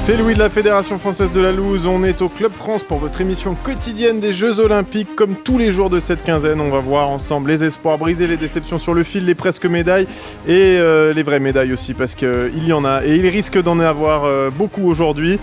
C'est Louis de la Fédération Française de la Loose, on est au Club France pour votre émission quotidienne des Jeux Olympiques. Comme tous les jours de cette quinzaine, on va voir ensemble les espoirs brisés, les déceptions sur le fil, les presque médailles et les vraies médailles aussi, parce qu'il y en a et il risque d'en avoir beaucoup aujourd'hui.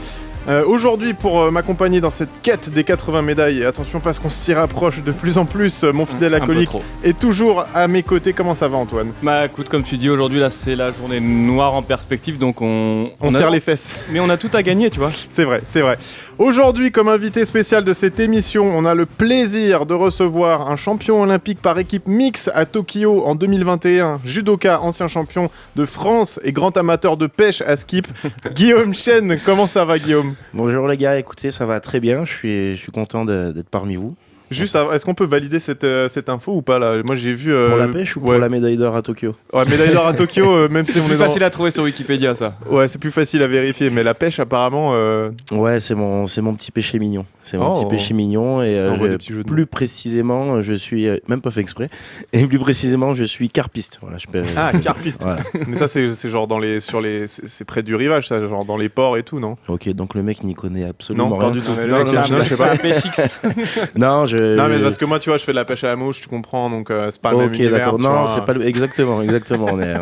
Aujourd'hui, pour m'accompagner dans cette quête des 80 médailles, et attention parce qu'on s'y rapproche de plus en plus, mon fidèle acolyte est toujours à mes côtés. Comment ça va, Antoine ? Bah écoute, comme tu dis, aujourd'hui là c'est la journée noire en perspective, donc on serre les fesses. Mais on a tout à gagner, tu vois. C'est vrai, c'est vrai. Aujourd'hui, comme invité spécial de cette émission, on a le plaisir de recevoir un champion olympique par équipe mixte à Tokyo en 2021, judoka, ancien champion de France et grand amateur de pêche à skip, Guillaume Chêne. Comment ça va, Guillaume ? Bonjour les gars, écoutez, ça va très bien, je suis content d'être parmi vous. Juste, est-ce qu'on peut valider cette info ou pas là ? Moi j'ai vu... Pour la pêche ou pour la médaille d'or à Tokyo ? Ouais, médaille d'or à Tokyo, même si on est plus facile à trouver sur Wikipédia ça. Ouais, c'est plus facile à vérifier, mais la pêche apparemment... Ouais, c'est mon petit péché mignon. C'est mon petit péché mignon et plus précisément, je suis... même pas fait exprès. Et plus précisément, je suis carpiste. Voilà, Ah, carpiste. Voilà. Mais ça c'est genre c'est près du rivage, ça, genre dans les ports et tout, non ? Ok, donc le mec n'y connaît absolument Non, rien. pas du tout. Non, je sais pas. Non, Non, mais parce que moi, tu vois, je fais de la pêche à la mouche, tu comprends, donc c'est pas le même univers. Ok, d'accord. Non, c'est pas exactement. On est...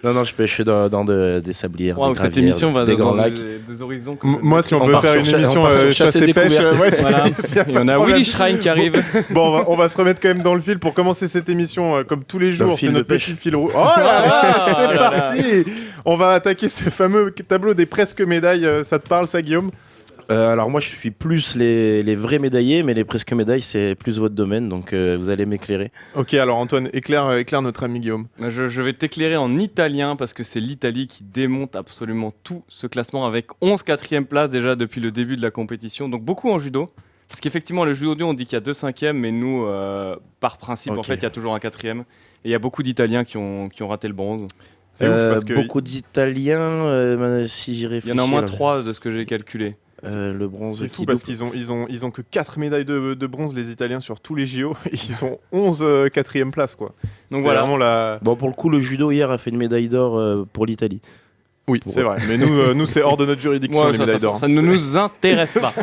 Non, je pêche dans des sablières, des gravières, cette émission va des dans grands lacs. des horizons. Moi, si on veut faire une émission chasse et pêche, voilà. Et on a Willy Schrein qui arrive. Bon, on va se remettre quand même dans le fil pour commencer cette émission comme tous les jours. C'est notre petit fil rouge. Oh là là, c'est parti. On va attaquer ce fameux tableau des presque médailles. Ça te parle, ça, Guillaume ? Alors moi je suis plus les vrais médaillés, mais les presque médailles c'est plus votre domaine, donc vous allez m'éclairer. Ok, alors Antoine, éclaire notre ami Guillaume. Je vais t'éclairer en italien parce que c'est l'Italie qui démonte absolument tout ce classement avec 11 quatrième places déjà depuis le début de la compétition, donc beaucoup en judo. Parce qu'effectivement le judo on dit qu'il y a 2 cinquièmes, mais nous par principe en fait il y a toujours un quatrième. Et il y a beaucoup d'Italiens qui ont raté le bronze. C'est ouf parce que... Beaucoup d'Italiens, si j'y réfléchis... Il y en a au moins 3 de ce que j'ai calculé. Le bronze. C'est fou parce qu'ils ont que 4 médailles de bronze les Italiens sur tous les JO et ils ont 11 quatrième place quoi. Donc voilà. Vraiment Bon pour le coup le judo hier a fait une médaille d'or pour l'Italie. Oui c'est vrai mais nous c'est hors de notre juridiction les médailles d'or. Ça ne nous intéresse pas.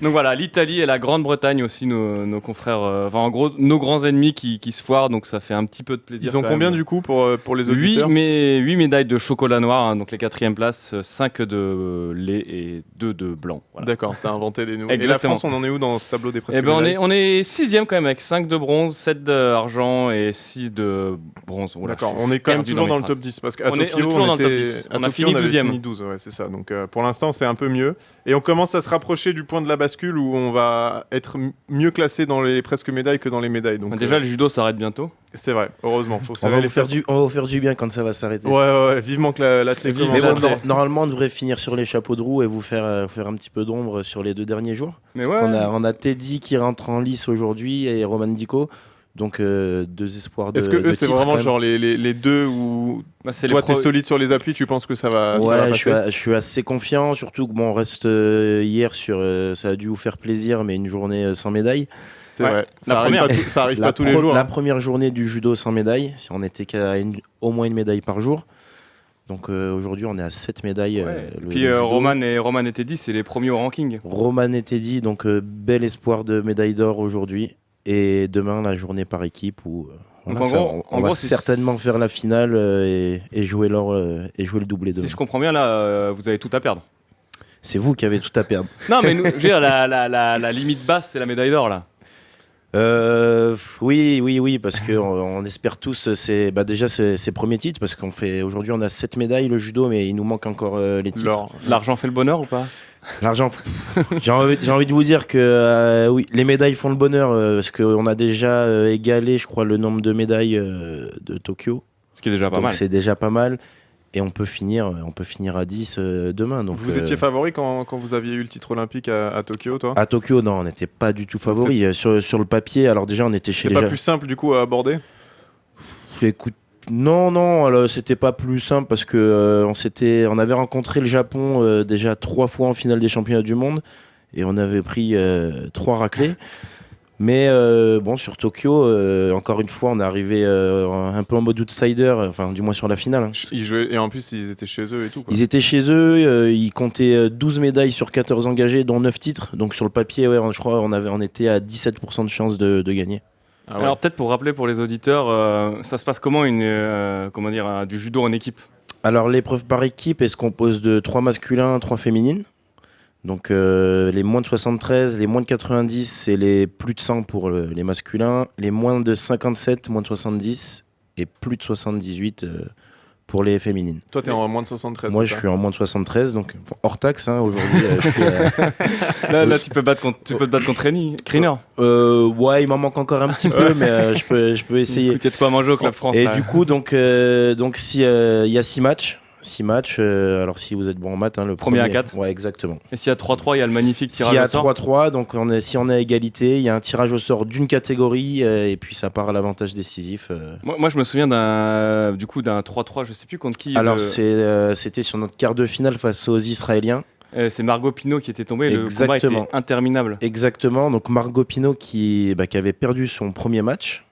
Donc voilà, l'Italie et la Grande-Bretagne aussi, nos confrères, en gros, nos grands ennemis qui se foirent, donc ça fait un petit peu de plaisir. Ils ont combien du coup pour les auditeurs ? 8 médailles de chocolat noir, hein, donc les 4e places, 5 de lait et 2 de blanc. Voilà. D'accord, t'as inventé des nouveaux. Exactement. Et la France, on en est où dans ce tableau des presque médailles ? On est 6e quand même, avec 5 de bronze, 7 d'argent et 6 de bronze. Voilà, d'accord, on est quand même toujours dans le top 10, parce qu'à Tokyo, on est toujours dans le top 10. On a fini 12e. 12, ouais, c'est ça. Donc pour l'instant, c'est un peu mieux. Et on commence à se rapprocher du point de la bascule où on va être mieux classé dans les presque médailles que dans les médailles. Donc, déjà, le judo s'arrête bientôt. C'est vrai, heureusement. On va vous faire du bien quand ça va s'arrêter. Ouais, vivement que l'athlète commence. Normalement, on devrait finir sur les chapeaux de roue et vous faire un petit peu d'ombre sur les 2 derniers jours. Mais ouais. On a Teddy qui rentre en lice aujourd'hui et Roman Dico. Donc 2 espoirs de. Est-ce que eux c'est vraiment même. genre les 2 où toi t'es solide sur les appuis, tu penses que ça va je suis assez confiant, surtout que on reste hier sur ça a dû vous faire plaisir, mais une journée sans médaille. C'est vrai. Ça arrive pas tous les jours. La première journée du judo sans médaille, on était qu'à au moins une médaille par jour. Donc aujourd'hui on est à 7 médailles. Puis Roman et Teddy c'est les premiers au ranking. Roman et Teddy, donc bel espoir de médaille d'or aujourd'hui. Et demain, la journée par équipe où on va certainement faire la finale et jouer l'or et jouer le doublé demain. Si je comprends bien, là, vous avez tout à perdre. C'est vous qui avez tout à perdre. Non, mais nous, je veux dire, la limite basse, c'est la médaille d'or, là. Oui, parce qu'on espère tous, déjà c'est premier titre, parce aujourd'hui on a 7 médailles le judo, mais il nous manque encore les titres. L'argent fait le bonheur ou pas ? L'argent, j'ai envie de vous dire que oui, les médailles font le bonheur, parce qu'on a déjà égalé, je crois, le nombre de médailles de Tokyo. Ce qui est déjà pas mal. C'est déjà pas mal. Et on peut finir à 10 demain. Donc, vous étiez favori quand vous aviez eu le titre olympique à Tokyo, toi ? À Tokyo, non, on n'était pas du tout favori. Sur le papier, alors déjà, on était chez les... C'était pas plus simple, du coup, à aborder ? Écoute, non, alors, c'était pas plus simple parce que on avait rencontré le Japon déjà 3 fois en finale des championnats du monde et on avait pris 3 raclées. Mais bon, sur Tokyo, encore une fois, on est arrivé un peu en mode outsider, enfin du moins sur la finale. Hein. Ils jouaient, et en plus, ils étaient chez eux et tout. Quoi. Ils étaient chez eux, ils comptaient 12 médailles sur 14 engagés, dont 9 titres. Donc sur le papier, je crois on était à 17% de chance de gagner. Ah ouais. Alors peut-être pour rappeler pour les auditeurs, ça se passe comment du judo en équipe? Alors l'épreuve par équipe, elle se compose de 3 masculins, 3 féminines. Donc les moins de 73, les moins de 90 et les plus de 100 pour les masculins, les moins de 57, moins de 70 et plus de 78 pour les féminines. Toi, t'es en moins de 73. Moi, je suis en moins de 73, donc hors taxe. Hein, aujourd'hui, je suis. Là, tu peux te battre contre Kriner. Ouais, il m'en manque encore un petit peu, mais je peux essayer. Écoute, il y a de quoi manger au Club France. Et là. du coup, donc si il y a 6 matchs. 6 matchs, alors si vous êtes bon en maths, le premier à 4. Ouais, exactement. Et s'il y a 3-3, il y a le magnifique tirage au sort. S'il y a 3-3, donc si on est à égalité, il y a un tirage au sort d'une catégorie et puis ça part à l'avantage décisif. Moi, je me souviens d'un 3-3, je sais plus contre qui. Alors c'était sur notre quart de finale face aux Israéliens. C'est Margot Pinot qui était tombée, le combat était interminable. Exactement, donc Margot Pinot qui avait perdu son premier match.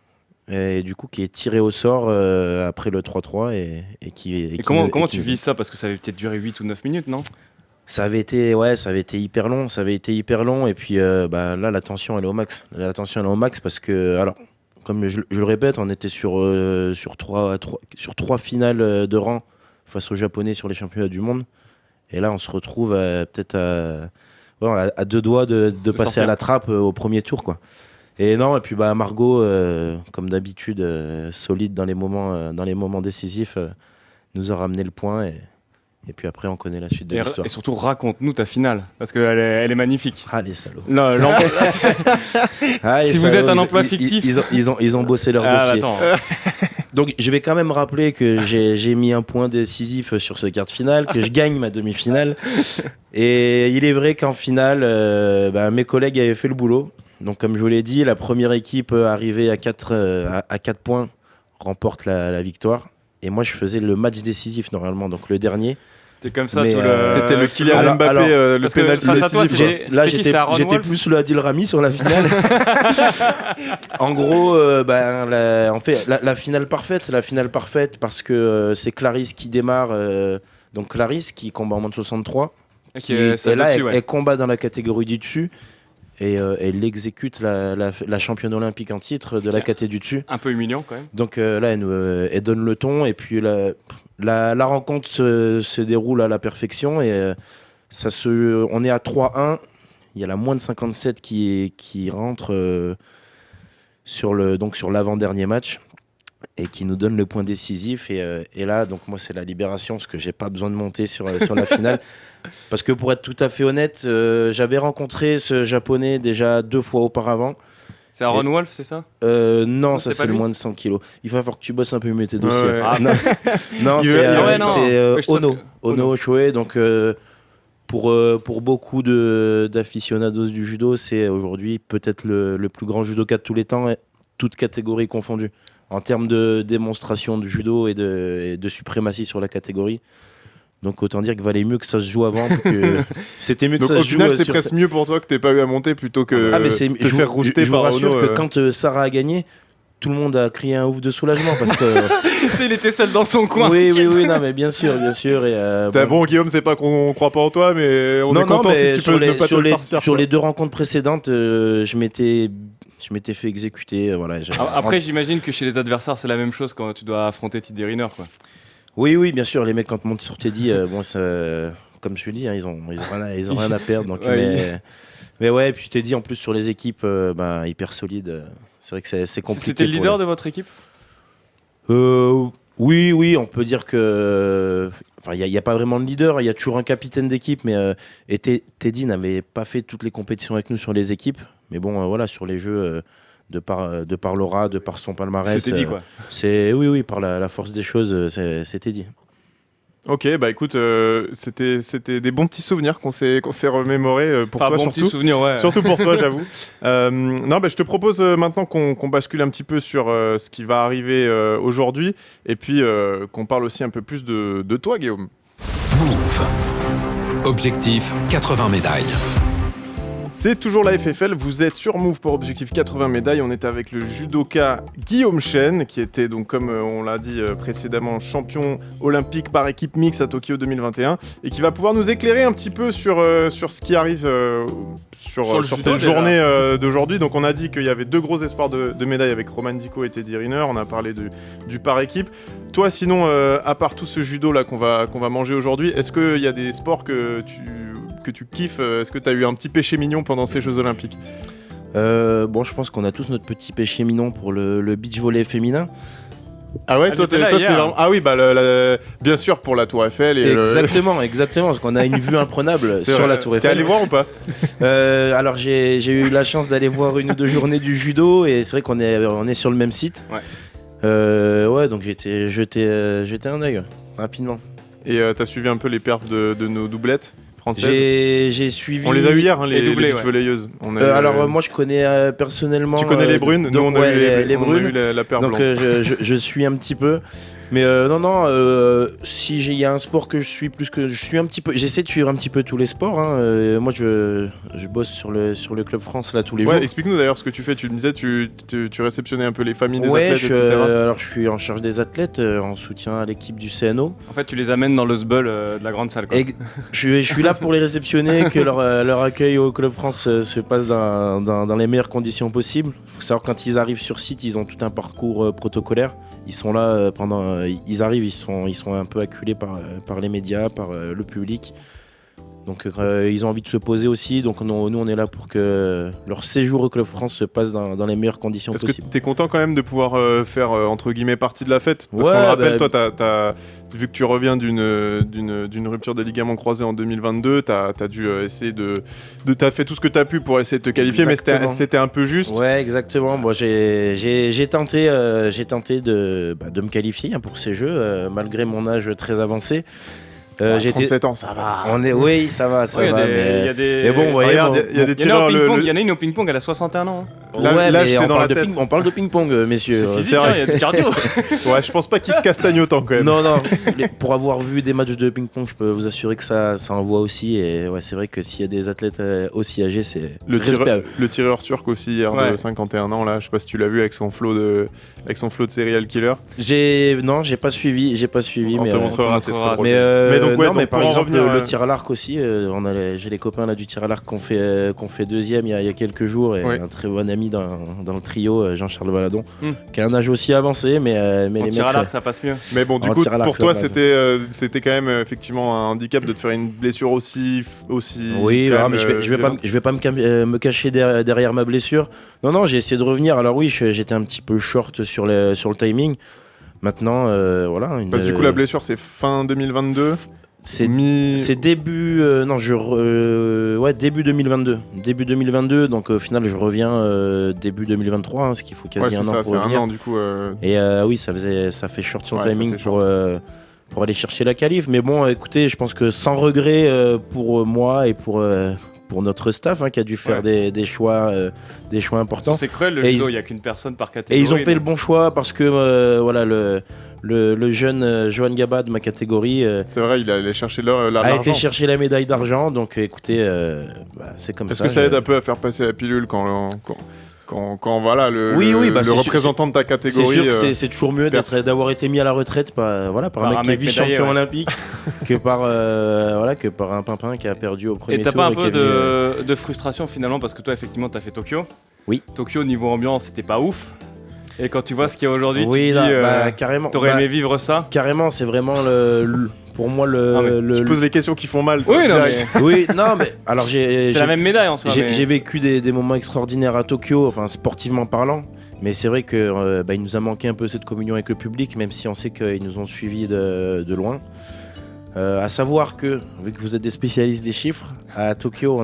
Et du coup qui est tiré au sort après le 3-3 et comment tu vis ça, parce que ça avait peut-être duré 8 ou 9 minutes, non? Ça avait été hyper long, et puis là la tension elle est au max. Parce que, alors comme je le répète, on était sur 3 finales de rang face aux Japonais sur les championnats du monde, et là on se retrouve peut-être à 2 doigts de passer sortir à la trappe au premier tour, quoi. Et puis Margot, comme d'habitude, solide dans les moments décisifs, nous a ramené le point, et puis après on connaît la suite de l'histoire. Et surtout raconte-nous ta finale, parce qu'elle est magnifique. Ah les salauds. Non, si vous êtes un emploi fictif. Ils ont bossé leur dossier. Donc je vais quand même rappeler que j'ai mis un point décisif sur ce quart de finale, que je gagne ma demi-finale. Et il est vrai qu'en finale, mes collègues avaient fait le boulot. Donc comme je vous l'ai dit, la première équipe arrivée à 4 points remporte la victoire. Et moi je faisais le match décisif normalement, donc le dernier. T'es comme ça, t'étais le Kylian Mbappé, le pénalty décisif. Là j'étais plus le Adil Rami sur la finale. En gros, on fait la finale parfaite parce que c'est Clarisse qui démarre. Donc Clarisse qui combat en moins de 63. Et là elle combat dans la catégorie du dessus. Et elle exécute la championne olympique en titre de la caté du dessus. Un peu humiliant quand même. Donc là, elle donne le ton. Et puis la rencontre se déroule à la perfection. Et on est à 3-1. Il y a la moins de 57 qui rentre sur l'avant-dernier match et qui nous donne le point décisif. Et là, donc moi, c'est la libération parce que j'ai pas besoin de monter sur la finale. Parce que pour être tout à fait honnête, j'avais rencontré ce japonais déjà 2 fois auparavant. C'est Aaron Wolf, c'est ça? Non, ça c'est le moins de 100 kilos. Il va falloir que tu bosses un peu mieux tes dossiers. Ouais. Non, c'est Ono Ochoe. Donc pour beaucoup d'aficionados du judo, c'est aujourd'hui peut-être le plus grand judoka de tous les temps, toutes catégories confondues. En termes de démonstration du judo et de suprématie sur la catégorie. Donc autant dire qu'il valait mieux que ça se joue avant. C'était mieux que donc, ça se joue. Au final, c'est presque mieux pour toi que t'aies pas eu à monter plutôt que te faire rouster par Ono. Je vous rassure que quand Sarah a gagné, tout le monde a crié un ouf de soulagement parce que il était seul dans son coin. Oui, non, mais bien sûr. Et c'est bon, Guillaume, c'est pas qu'on croit pas en toi, mais on est content si tu peux ne pas te le farcir. Sur les 2 rencontres précédentes, je m'étais fait exécuter. Voilà. Après, j'imagine que chez les adversaires, c'est la même chose quand tu dois affronter Teddy Riner, quoi. Oui, bien sûr. Les mecs, quand montent sur Teddy, comme je te dis, ils ont rien à perdre. Donc, mais ouais, puis Teddy, en plus, sur les équipes, hyper solide. C'est vrai que c'est compliqué. C'était le leader de votre équipe ? Oui, on peut dire que. Enfin, il n'y a pas vraiment de leader. Il y a toujours un capitaine d'équipe, mais Teddy n'avait pas fait toutes les compétitions avec nous sur les équipes. Mais bon, voilà, sur les jeux. De par l'aura, de par son palmarès. C'était dit, quoi. Oui, par la force des choses, c'était dit. Ok, bah écoute, c'était des bons petits souvenirs qu'on s'est remémorés pour toi, surtout. Petits souvenirs, ouais. Surtout pour toi, j'avoue. Je te propose maintenant qu'on bascule un petit peu sur ce qui va arriver aujourd'hui, et puis qu'on parle aussi un peu plus de toi, Guillaume. Move. Objectif 80 médailles. C'est toujours la FFL, vous êtes sur Move pour Objectif 80 médailles. On est avec le judoka Guillaume Chen, qui était donc, comme on l'a dit précédemment, champion olympique par équipe mixte à Tokyo 2021 et qui va pouvoir nous éclairer un petit peu sur ce qui arrive sur cette journée d'aujourd'hui. Donc on a dit qu'il y avait 2 gros espoirs de médailles avec Roman Dico et Teddy Riner. On a parlé du par équipe. Toi sinon, à part tout ce judo là qu'on va manger aujourd'hui, est-ce qu'il y a des sports que tu kiffes? Est-ce que tu as eu un petit péché mignon pendant ces Jeux Olympiques? Bon, je pense qu'on a tous notre petit péché mignon pour le beach volley féminin. Ah ouais, toi c'est vraiment... Ah oui, bien sûr pour la Tour Eiffel. Et exactement, parce qu'on a une vue imprenable sur la Tour Eiffel. T'es allé voir ou pas? Alors j'ai eu la chance d'aller voir 1 ou 2 journées du judo et c'est vrai qu'on est sur le même site. Ouais, donc j'ai jeté un œil rapidement. Et t'as suivi un peu les perfs de nos doublettes françaises? J'ai suivi. On les a eu hier, les doublés, beach volleyeuses. Alors moi je connais personnellement. Tu connais les brunes? Nous on a eu les brunes. On a eu la paire donc je suis un petit peu. Mais si il y a un sport que je suis un petit peu, j'essaie de suivre un petit peu tous les sports. Moi je bosse sur le Club France là tous les jours. Explique-nous d'ailleurs ce que tu fais. Tu me disais tu réceptionnais un peu les familles des athlètes, etc. Alors je suis en charge des athlètes en soutien à l'équipe du CNO. En fait tu les amènes dans le SBUL de la grande salle quoi. Je suis là pour les réceptionner, que leur accueil au Club France se passe dans les meilleures conditions possibles. Il faut savoir quand ils arrivent sur site, ils ont tout un parcours protocolaire. Ils sont là ils arrivent, ils sont un peu acculés par les médias, par le public. Donc ils ont envie de se poser aussi. Donc nous on est là pour que leur séjour au Club France se passe dans les meilleures conditions possibles. Parce que t'es content quand même de pouvoir faire entre guillemets partie de la fête. Parce qu'on le rappelle, toi t'as vu que tu reviens d'une rupture des ligaments croisés en 2022, t'as dû essayer t'as fait tout ce que t'as pu pour essayer de te qualifier. Exactement. Mais c'était un peu juste. Ouais, exactement. Moi j'ai tenté de me qualifier pour ces Jeux malgré mon âge très avancé. J'ai 37 ans, ça va. Oui, ça va. Mais bon, il y a des tireurs. Il y en a une au ping-pong, elle a 61 ans. Là c'est dans la tête. On parle de ping-pong, messieurs. C'est physique, il y a du cardio. Ouais, je pense pas qu'ils se castagnent autant quand même. Non. Pour avoir vu des matchs de ping-pong, je peux vous assurer que ça envoie aussi. Et ouais, c'est vrai que s'il y a des athlètes aussi âgés, c'est le tireur turc aussi hier de 51 ans là. Je sais pas si tu l'as vu avec son flot de serial killer. J'ai pas suivi. On te montrera. C'est trop drôle. Mais par exemple le tir à l'arc aussi, j'ai les copains là du tir à l'arc qu'on fait deuxième il y a quelques jours et un très bon ami dans le trio, Jean-Charles Valadon, qui a un âge aussi avancé, mais les tir à l'arc ça passe mieux. Mais bon, du coup pour toi c'était quand même effectivement un handicap de te faire une blessure aussi. Oui, mais je vais pas me cacher derrière ma blessure. Non, j'ai essayé de revenir. Alors oui, j'étais un petit peu short sur le timing. Maintenant, voilà. Parce que du coup, la blessure, c'est fin 2022. C'est début. Début 2022. Début 2022. Donc au final, je reviens début 2023, ce qu'il faut quasi un an pour revenir. C'est un an du coup. Et oui, ça fait short sur le timing pour aller chercher la qualif. Mais bon, écoutez, je pense que sans regret pour moi et pour notre staff qui a dû faire des choix importants. C'est cruel le judo, il n'y a qu'une personne par catégorie. Et ils ont fait le bon choix parce que le jeune Johan Gaba de ma catégorie c'est vrai, il allait chercher a été chercher la médaille d'argent. Donc écoutez, c'est comme ça. Est-ce que ça aide un peu à faire passer la pilule quand voilà le représentant de ta catégorie. C'est sûr que c'est toujours mieux d'avoir été mis à la retraite par un mec qui est vice-champion olympique que par un pimpin qui a perdu au premier tour. Et t'as pas un peu de frustration finalement parce que toi effectivement t'as fait Tokyo. Oui. Tokyo niveau ambiance c'était pas ouf. Et quand tu vois ce qu'il y a aujourd'hui, tu te dis carrément. T'aurais aimé vivre ça. Carrément, c'est vraiment pour moi tu poses les questions qui font mal. Oui, non mais alors c'est la même médaille en soi. J'ai vécu des moments extraordinaires à Tokyo, enfin sportivement parlant. Mais c'est vrai que il nous a manqué un peu cette communion avec le public, même si on sait qu'ils nous ont suivis de loin. À savoir que, vu que vous êtes des spécialistes des chiffres, à Tokyo,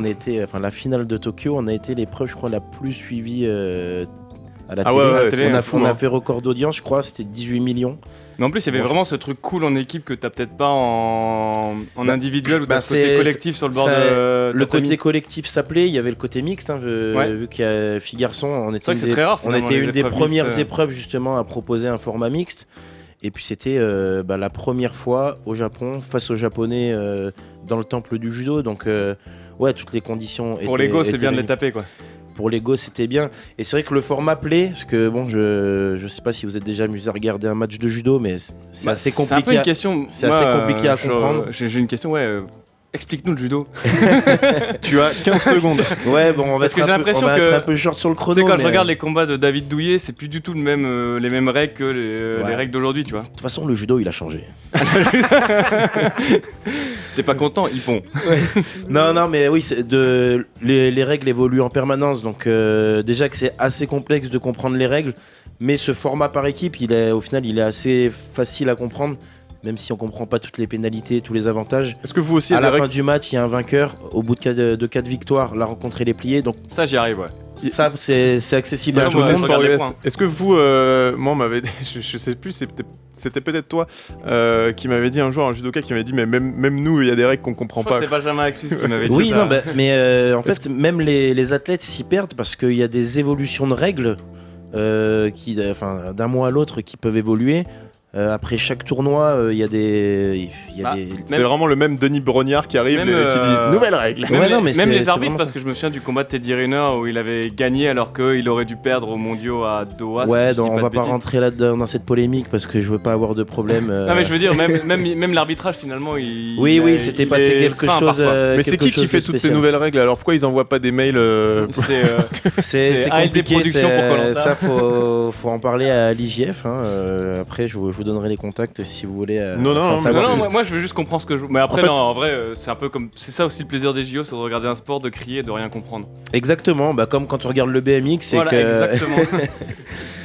la finale de Tokyo, on a été l'épreuve, je crois, la plus suivie à la télé. On a fait record d'audience, je crois, c'était 18 millions. Mais en plus, il y avait vraiment ce truc cool en équipe que t'as peut-être pas en individuel ou t'as ce côté collectif sur le bord de le côté collectif s'appelait, il y avait le côté mixte, vu qu'il y a filles-garçons, on était très rare, une des premières épreuves justement à proposer un format mixte. Et puis c'était la première fois au Japon face aux Japonais dans le temple du judo. Donc toutes les conditions pour l'ego, c'est bien de les taper quoi. Pour l'ego, c'était bien. Et c'est vrai que le format plaît, parce que je sais pas si vous êtes déjà amusé à regarder un match de judo, mais c'est assez compliqué. C'est un peu une question. C'est assez compliqué à comprendre. J'ai une question, explique-nous le judo. Tu as 15 secondes. Ouais, bon, on va être un peu short sur le chrono. Tu sais, quand je regarde les combats de David Douillet, c'est plus du tout les mêmes règles que les règles d'aujourd'hui, tu vois. De toute façon, le judo, il a changé. T'es pas content, ils font. Ouais. Non, mais oui, les règles évoluent en permanence, donc déjà que c'est assez complexe de comprendre les règles, mais ce format par équipe, au final, il est assez facile à comprendre. Même si on comprend pas toutes les pénalités, tous les avantages. Est-ce que vous aussi, à la fin du match, il y a un vainqueur. Au bout de 4 victoires, la rencontre elle est pliée. Donc ça, j'y arrive, ouais. Ça, c'est accessible à tout le monde. Est-ce que vous, moi, on m'avait, je sais plus, c'était peut-être toi qui m'avait dit un jour, un judoka qui m'avait dit, mais même nous, il y a des règles qu'on comprend pas. C'est Benjamin Axis qui m'avait dit ça. Oui, non, mais en fait, même les athlètes s'y perdent parce qu'il y a des évolutions de règles d'un mois à l'autre qui peuvent évoluer. Après chaque tournoi, il y a des. C'est vraiment le même Denis Brognard qui arrive et qui dit nouvelles règles. Même les arbitres, parce que je me souviens du combat de Teddy Riner où il avait gagné alors qu'il aurait dû perdre aux mondiaux à Doha. Ouais, on va pas rentrer là-dedans dans cette polémique parce que je veux pas avoir de problème. Non, mais je veux dire, même l'arbitrage finalement, oui, c'était passé quelque chose. Mais c'est qui fait toutes ces nouvelles règles alors pourquoi ils envoient pas des mails C'est compliqué. Productions pour Koh-Lanta. Ça, faut en parler à l'IJF. Après, je vous donnerai les contacts si vous voulez. Non, moi je veux juste comprendre ce que je. Mais après, en vrai, c'est un peu comme. C'est ça aussi le plaisir des JO, c'est de regarder un sport, de crier et de rien comprendre. Exactement, comme quand tu regardes le BMX. Exactement.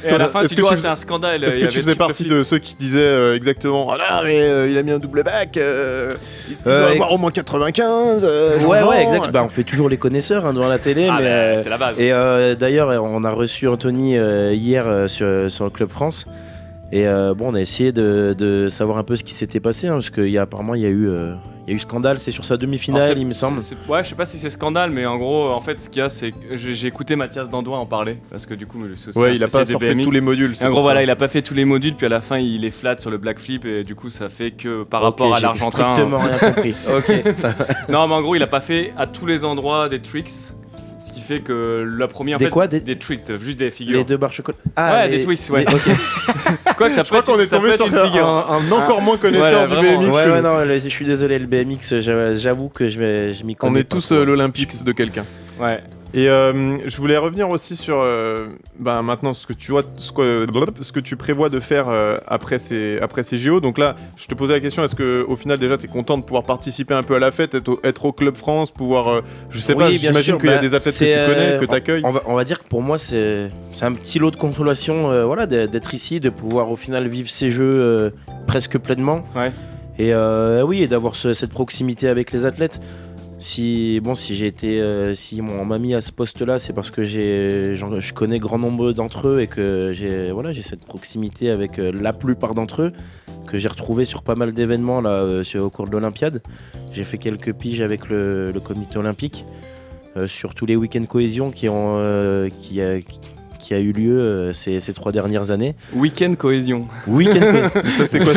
Et à la fin, c'est un scandale. Est-ce que tu faisais partie de ceux qui disaient exactement ah là, mais il a mis un double back, il doit avoir au moins 95 ouais, exact. On fait toujours les connaisseurs devant la télé. Mais c'est la base. Et d'ailleurs, on a reçu Anthony hier sur le Club France. Et on a essayé de savoir un peu ce qui s'était passé, parce qu'apparemment il y a eu scandale, c'est sur sa demi-finale, il me semble. Ouais, je sais pas si c'est scandale, mais en gros, en fait, ce qu'il y a, c'est que j'ai écouté Mathias Dandois en parler, parce que du coup, il a pas fait tous les modules. En gros, il a pas fait tous les modules, puis à la fin, il est flat sur le black flip, et du coup, ça fait que par rapport à l'Argentin. J'ai strictement rien compris. Ça... Non, mais en gros, il a pas fait à tous les endroits des tricks. Ce qui fait que la première des tricks, juste des figures. Les 2 barres chocolat. Des tricks, ouais. Quoi que ça je crois qu'on est tombé sur un encore moins connaisseur du BMX. Ouais, non, je suis désolé, le BMX, j'avoue que je m'y connais. On est tous l'Olympics de quelqu'un. Ouais. Et je voulais revenir aussi sur maintenant ce que tu prévois de faire après ces JO. Donc là, je te posais la question, est-ce que au final déjà tu es content de pouvoir participer un peu à la fête, être au Club France, pouvoir je sais pas, j'imagine qu'il y a des athlètes que tu connais, que tu accueilles. On va dire que pour moi c'est un petit lot de consolation d'être ici, de pouvoir au final vivre ces jeux presque pleinement. Ouais. Et et d'avoir cette proximité avec les athlètes. Si on m'a mis à ce poste-là, c'est parce que je connais grand nombre d'entre eux et que j'ai cette proximité avec la plupart d'entre eux que j'ai retrouvé sur pas mal d'événements là au cours de l'Olympiade. J'ai fait quelques piges avec le comité olympique sur tous les week-ends cohésion qui a eu lieu ces 3 dernières années. Week-end cohésion. Ça c'est quoi?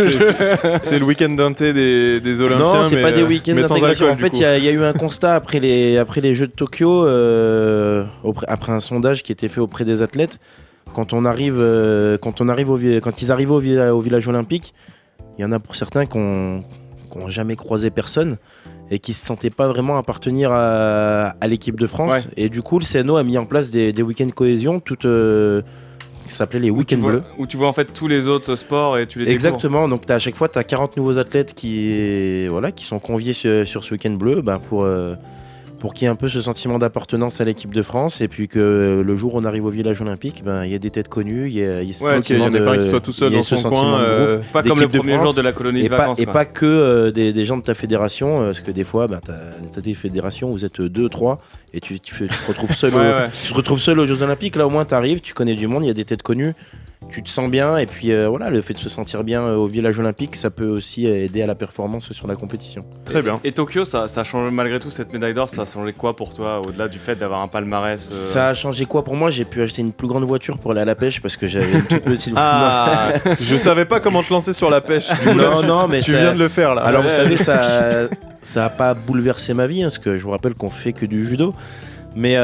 C'est le week-end d'inté des Olympiens. Non, c'est pas des week-ends d'intégration. En fait, il y a eu un constat après les Jeux de Tokyo, après un sondage qui était fait auprès des athlètes. Quand ils arrivent au village olympique, il y en a pour certains qui n'ont jamais croisé personne et qui se sentaient pas vraiment appartenir à l'équipe de France. Ouais. Et du coup, le CNO a mis en place des week-ends cohésion, qui s'appelaient les week-ends bleus. Où tu vois en fait tous les autres sports et tu les découvres. Exactement, donc à chaque fois, tu as 40 nouveaux athlètes qui sont conviés sur ce week-end bleu pour qu'il y ait un peu ce sentiment d'appartenance à l'équipe de France, et puis que le jour où on arrive au village olympique, il y a des têtes connues, il y a ce sentiment il y en a pas qui soit tout seul dans son coin, pas comme le premier jour de la colonie de vacances. Et pas que des gens de ta fédération, parce que des fois, t'as des fédérations où vous êtes 2, 3, et tu te retrouves seul. Tu te retrouves seul aux Jeux Olympiques. Là, au moins, t'arrives, tu connais du monde, il y a des têtes connues. tu te sens bien. Et puis voilà, le fait de se sentir bien au village olympique, ça peut aussi aider à la performance sur la compétition. Très bien. Et Tokyo, ça change malgré tout cette médaille d'or, ça a changé quoi pour toi, au-delà du fait d'avoir un palmarès Ça a changé quoi pour moi? J'ai pu acheter une plus grande voiture pour aller à la pêche parce que j'avais une toute petite. Je savais pas comment te lancer sur la pêche. Non, mais tu viens de le faire là. Alors vous savez, ça a pas bouleversé ma vie, parce que je vous rappelle qu'on fait que du judo. Mais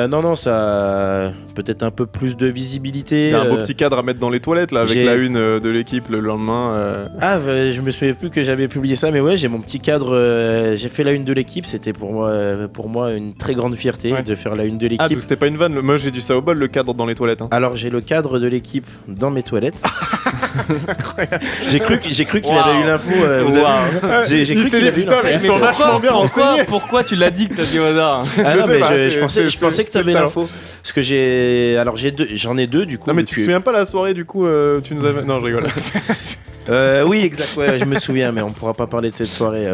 non, ça a peut-être un peu plus de visibilité. Il y a un beau petit cadre à mettre dans les toilettes là, avec la une de l'équipe le lendemain. Je me souviens plus que j'avais publié ça, mais ouais, j'ai mon petit cadre. J'ai fait la une de l'équipe. C'était pour moi une très grande fierté de faire la une de l'équipe. Donc c'était pas une vanne. Moi j'ai du ça au bol, le cadre dans les toilettes. Alors j'ai le cadre de l'équipe dans mes toilettes. C'est incroyable. J'ai cru qu'il avait eu l'info. J'ai cru qu'il avait eu l'info. Ils sont vachement bien renseignés. Pourquoi tu l'as dit que t'as dit au hasard? Je pensais que tu avais l'info. Parce que j'en ai deux du coup. Non mais tu te souviens pas la soirée du coup tu nous avais... Non je rigole. Oui exact, ouais, je me souviens, mais on pourra pas parler de cette soirée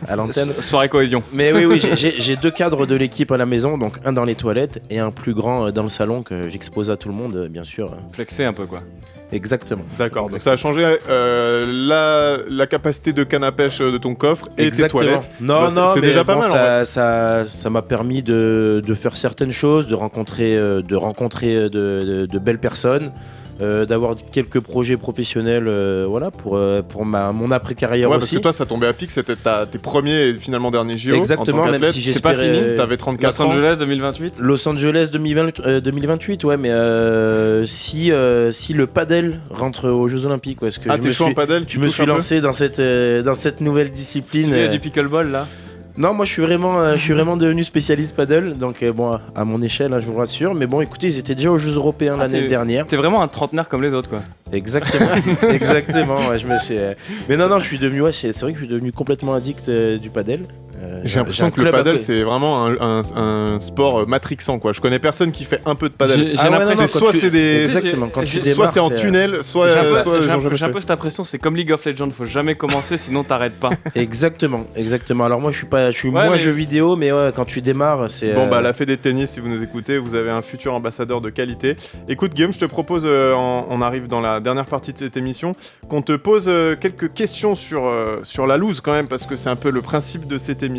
à l'antenne. Soirée cohésion. Mais oui, j'ai deux cadres de l'équipe à la maison, donc un dans les toilettes et un plus grand dans le salon que j'expose à tout le monde, bien sûr. Flexer un peu quoi. Exactement. D'accord, donc ça a changé la capacité de canne à pêche de ton coffre et tes toilettes. Non, c'est déjà pas mal. Ça m'a permis de faire certaines choses, de rencontrer de belles personnes. D'avoir quelques projets professionnels voilà, pour mon après-carrière aussi. Parce que toi, ça tombait à pic, c'était tes premiers et finalement derniers JO. Exactement, en tant même si j'espérais... C'est pas fini, t'avais 34 ans. Los Angeles 2028 Los Angeles 2028, ouais, mais si le padel rentre aux Jeux Olympiques, parce que t'es chaud en padel, je me suis lancé dans cette nouvelle discipline. Tu fais du pickleball là? Non, moi je suis vraiment devenu spécialiste paddle, donc bon, à mon échelle, hein, je vous rassure. Mais bon, écoutez, ils étaient déjà aux Jeux Européens l'année dernière. T'es vraiment un trentenaire comme les autres, quoi. Exactement, exactement. Ouais, mais non, je suis devenu, c'est vrai que je suis devenu complètement addict du paddle. J'ai l'impression que le paddle c'est vraiment un sport matrixant quoi. Je connais personne qui fait un peu de paddle. J'ai l'impression soit c'est en tunnel, soit j'ai un peu cette impression, c'est comme League of Legends, faut jamais commencer sinon t'arrêtes pas. Exactement. Alors moi je suis moins jeu vidéo, mais ouais, quand tu démarres c'est. Bon la Fédé de tennis, si vous nous écoutez, vous avez un futur ambassadeur de qualité. Écoute Guillaume, je te propose, on arrive dans la dernière partie de cette émission, qu'on te pose quelques questions sur la loose quand même, parce que c'est un peu le principe de cette émission.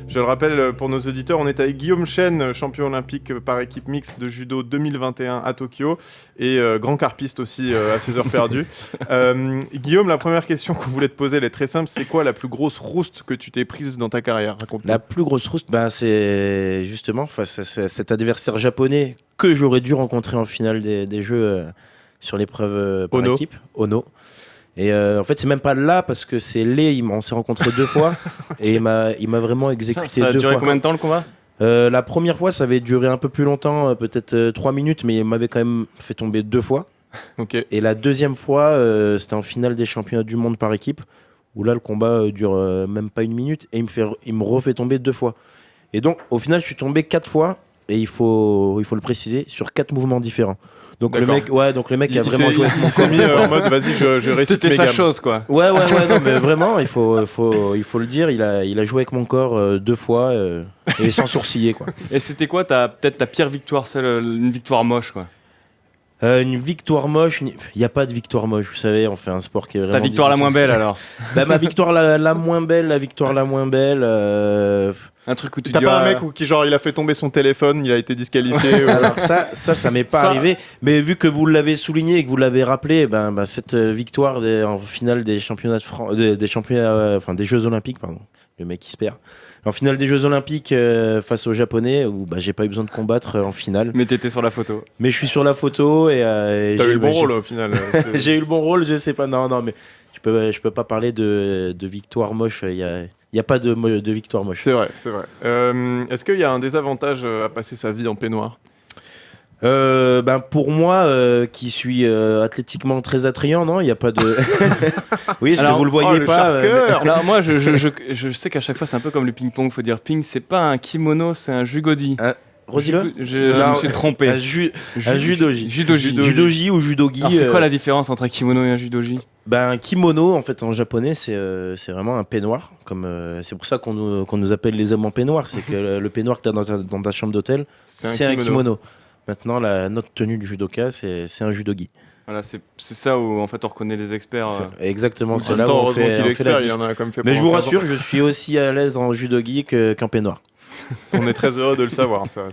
Je le rappelle pour nos auditeurs, on est avec Guillaume Chen, champion olympique par équipe mixte de judo 2021 à Tokyo et grand carpiste aussi à ses heures perdues. Guillaume, la première question qu'on voulait te poser, elle est très simple. C'est quoi la plus grosse rouste que tu t'es prise dans ta carrière? Raconte-nous. La plus grosse rouste, c'est justement face à cet adversaire japonais que j'aurais dû rencontrer en finale des Jeux sur l'épreuve par équipe, Ono. Et en fait, c'est même pas là parce que c'est on s'est rencontrés 2 fois et il m'a vraiment exécuté 2 fois. Ça a duré combien de temps le combat? La première fois, ça avait duré un peu plus longtemps, peut-être 3 minutes, mais il m'avait quand même fait tomber 2 fois. Okay. Et la deuxième fois, c'était en finale des championnats du monde par équipe, où là, le combat dure même pas 1 minute et il me refait tomber 2 fois. Et donc, au final, je suis tombé 4 fois, et il faut le préciser, sur 4 mouvements différents. Donc le mec a vraiment joué avec mon corps. Il s'est mis en mode vas-y, je récite mes gammes. C'était sa chose quoi. Ouais, non, mais vraiment, il faut le dire, il a joué avec mon corps 2 fois et sans sourciller quoi. Et c'était quoi peut-être ta pire victoire, une victoire moche quoi? Une victoire moche, il n'y a pas de victoire moche, vous savez, on fait un sport qui est vraiment. Ta victoire difficile. La moins belle alors? Ma victoire la moins belle. Un truc où tu T'as pas un mec qui genre il a fait tomber son téléphone, il a été disqualifié ou... Alors ça m'est pas arrivé, mais vu que vous l'avez souligné et que vous l'avez rappelé, cette victoire en finale des championnats de France, des Jeux Olympiques, pardon, le mec qui se perd. En finale des Jeux Olympiques face aux Japonais, où j'ai pas eu besoin de combattre en finale. Mais t'étais sur la photo. Mais je suis sur la photo et t'as eu le bon rôle au final. J'ai eu le bon rôle, je sais pas. Non, mais je peux pas parler de victoire moche. Il y a pas de victoire moche. C'est vrai. Est-ce qu'il y a un désavantage à passer sa vie en peignoir? Pour moi qui suis athlétiquement très attrayant, non, il n'y a pas de. Oui, alors, vous le voyez pas. Alors moi, je sais qu'à chaque fois, c'est un peu comme le ping-pong. Faut dire ping, c'est pas un kimono, c'est un jugodi. Redis-le. Je me suis trompé. Un judogi. Judogi ou judogi. Alors c'est quoi la différence entre un kimono et un judogi? Un kimono, en fait, en japonais, c'est vraiment un peignoir. C'est pour ça qu'on nous appelle les hommes en peignoir. C'est que le peignoir que tu as dans ta chambre d'hôtel, c'est un kimono. Maintenant, notre tenue du judoka, c'est un judogi. Voilà, c'est ça où en fait on reconnaît les experts. Exactement, c'est là où on fait, qu'il est expert, il en a quand même fait. Mais je vous rassure, je suis aussi à l'aise en judogi qu'en peignoir. On est très heureux de le savoir, ça.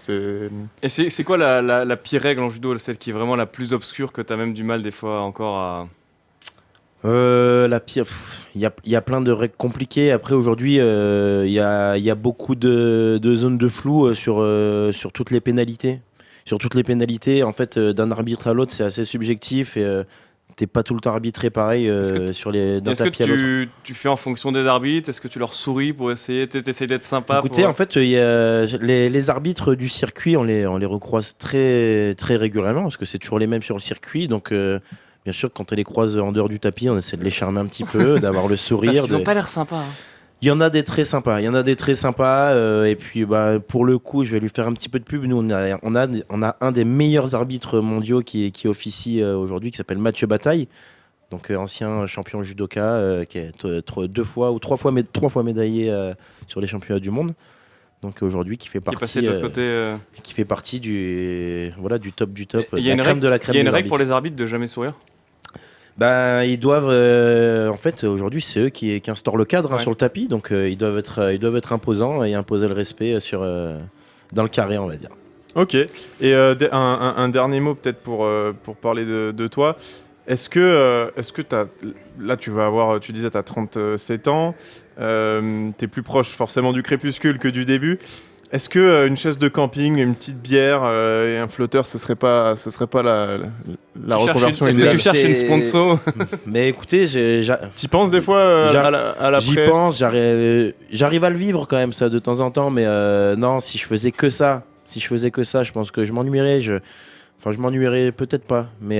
Et c'est quoi la pire règle en judo, celle qui est vraiment la plus obscure que tu as même du mal des fois encore à... La pire, il y a plein de règles compliquées. Après aujourd'hui, il y a beaucoup de zones de flou sur toutes les pénalités. Sur toutes les pénalités, en fait, d'un arbitre à l'autre, c'est assez subjectif et t'es pas tout le temps arbitré pareil d'un tapis à l'autre. Est-ce que tu fais en fonction des arbitres? Est-ce que tu leur souris pour essayer d'être sympa? Écoutez, en fait, les arbitres du circuit, on les recroise très, très régulièrement parce que c'est toujours les mêmes sur le circuit. Donc, bien sûr, quand on les croise en dehors du tapis, on essaie de les charmer un petit peu, d'avoir le sourire. Parce qu'ils n'ont pas l'air sympas. Hein. Il y en a des très sympas. Et puis, pour le coup, je vais lui faire un petit peu de pub. Nous, on a un des meilleurs arbitres mondiaux qui officie aujourd'hui, qui s'appelle Mathieu Bataille. Donc, ancien champion judoka, qui est 2 fois ou 3 fois médaillé sur les championnats du monde. Donc aujourd'hui, qui fait partie du top du top. Il y a une règle de la crème. Il y a une règle pour les arbitres de jamais sourire. Ils doivent. En fait, aujourd'hui, c'est eux qui instaurent le cadre sur le tapis, donc ils doivent être imposants et imposer le respect dans le carré, on va dire. Ok. Et un dernier mot peut-être pour parler de toi. Est-ce que là tu disais tu as 37 ans, tu es plus proche forcément du crépuscule que du début. Est-ce que une chaise de camping, une petite bière et un flotteur, ce serait pas la reconversion? Est-ce que tu cherches une sponsor? Mais écoutez, t'y penses des fois à l'après? J'y pense, j'arrive à le vivre quand même ça de temps en temps, mais non, si je faisais que ça, je pense que je m'ennuierais. Je m'ennuierais peut-être pas, mais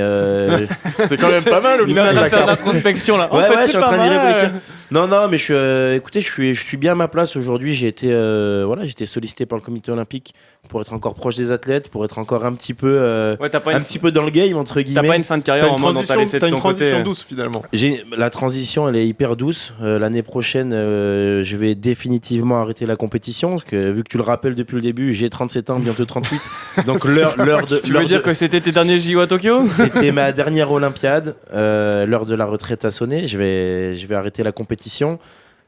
c'est quand même pas mal au final. Il va faire de l'introspection là. Ouais, je suis en train d'y réfléchir. Non, mais je suis bien à ma place aujourd'hui. J'ai été sollicité par le comité olympique pour être encore proche des athlètes, pour être encore un petit peu, petit peu dans le game entre guillemets. T'as pas une fin de carrière en mode t'as laissé de ton côté. T'as une transition douce finalement. La transition, elle est hyper douce. L'année prochaine, je vais définitivement arrêter la compétition parce que vu que tu le rappelles depuis le début, j'ai 37 ans, bientôt 38. Donc l'heure de. Tu veux dire que c'était tes derniers JO à Tokyo? C'était ma dernière Olympiade. L'heure de la retraite a sonné. Je vais arrêter la compétition.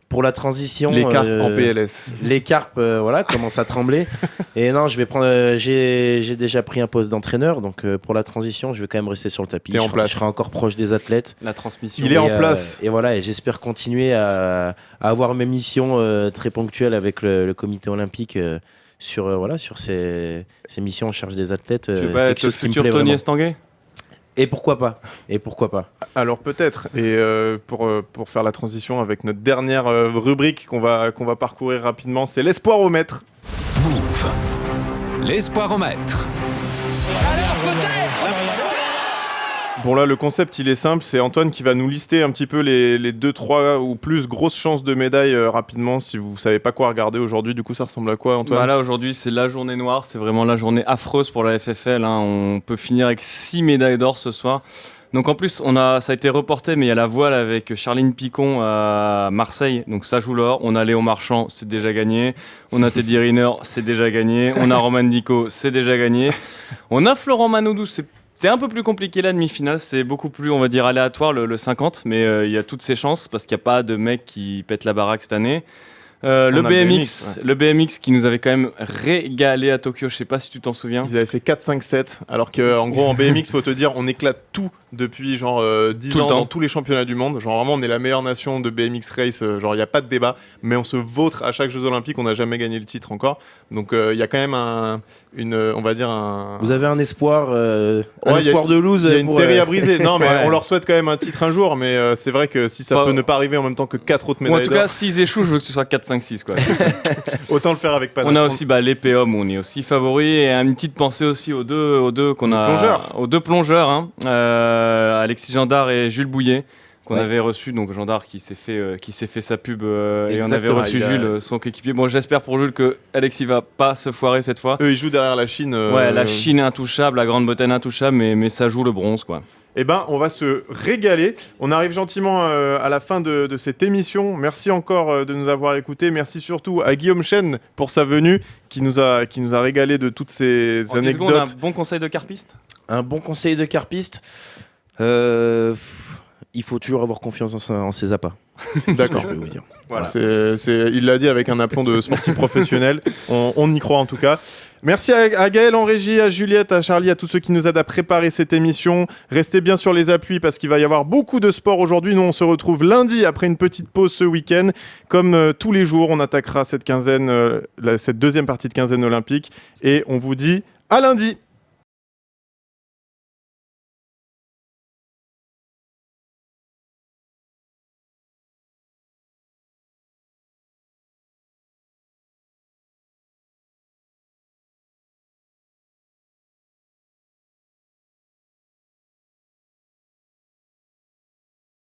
Pour la transition, les carpes en PLS. Les carpes, commencent à trembler. Et non, je vais prendre. J'ai déjà pris un poste d'entraîneur, donc pour la transition, je vais quand même rester sur le tapis. Je serai encore proche des athlètes. La transmission. Il est en place. Et j'espère continuer à avoir mes missions très ponctuelles avec le comité olympique sur ces missions en charge des athlètes. Tu veux pas être le futur Tony Estanguet? Et pourquoi pas? Alors peut-être. Et pour faire la transition avec notre dernière rubrique qu'on va parcourir rapidement, c'est l'espoir au mètre. Move. L'espoir au mètre. Alors peut-être. Bon là, le concept il est simple, c'est Antoine qui va nous lister un petit peu les 2, 3 ou plus grosses chances de médaille rapidement. Si vous savez pas quoi regarder aujourd'hui, du coup ça ressemble à quoi, Antoine? Là aujourd'hui c'est la journée noire, c'est vraiment la journée affreuse pour la FFL. On peut finir avec 6 médailles d'or ce soir. Donc en plus ça a été reporté, mais il y a la voile avec Charline Picon à Marseille, donc ça joue l'or. On a Léon Marchand, c'est déjà gagné. On a Teddy Riner, c'est déjà gagné. On a Roman Dico, c'est déjà gagné. On a Florent Manodou, c'est un peu plus compliqué la demi-finale, c'est beaucoup plus, on va dire, aléatoire le 50, mais il y a toutes ses chances parce qu'il n'y a pas de mec qui pète la baraque cette année. Le BMX qui nous avait quand même régalé à Tokyo, je sais pas si tu t'en souviens. Ils avaient fait 4-5-7, alors qu'en gros en BMX, faut te dire, on éclate tout depuis 10 ans dans tous les championnats du monde. Genre vraiment, on est la meilleure nation de BMX race, genre il n'y a pas de débat, mais on se vautre à chaque Jeux Olympiques, on n'a jamais gagné le titre encore. Donc il y a quand même on va dire un... Vous avez un espoir, espoir de lose. Il y a une série à briser. Non, mais on leur souhaite quand même un titre un jour, mais c'est vrai que si ça peut ne pas arriver en même temps que 4 autres médailles en tout cas, s'ils échouent, je veux que ce soit 4-5-6 quoi. Autant le faire avec panache. On a aussi l'épée homme, on est aussi favori, et une petite pensée aussi aux deux plongeurs, Alexis Gendard et Jules Bouillet qu'on avait reçu, donc Gendard qui s'est fait sa pub et on avait reçu Jules, son coéquipier. Bon, j'espère pour Jules que Alexis va pas se foirer cette fois. Eux ils jouent derrière la Chine. La Chine est intouchable, la Grande-Bretagne intouchable, mais ça joue le bronze quoi. Eh ben, on va se régaler. On arrive gentiment à la fin de cette émission. Merci encore de nous avoir écoutés. Merci surtout à Guillaume Chen pour sa venue, qui nous a régalé de toutes ces anecdotes. Un bon conseil de carpiste. Un bon conseil de carpiste. Il faut toujours avoir confiance en ses appâts. D'accord. Je peux vous dire. Voilà. Il l'a dit avec un aplomb de sportif professionnel. On y croit en tout cas. Merci à Gaël en régie, à Juliette, à Charlie, à tous ceux qui nous aident à préparer cette émission. Restez bien sur les appuis parce qu'il va y avoir beaucoup de sport aujourd'hui. Nous, on se retrouve lundi après une petite pause ce week-end. Comme tous les jours, on attaquera cette deuxième partie de quinzaine olympique. Et on vous dit à lundi.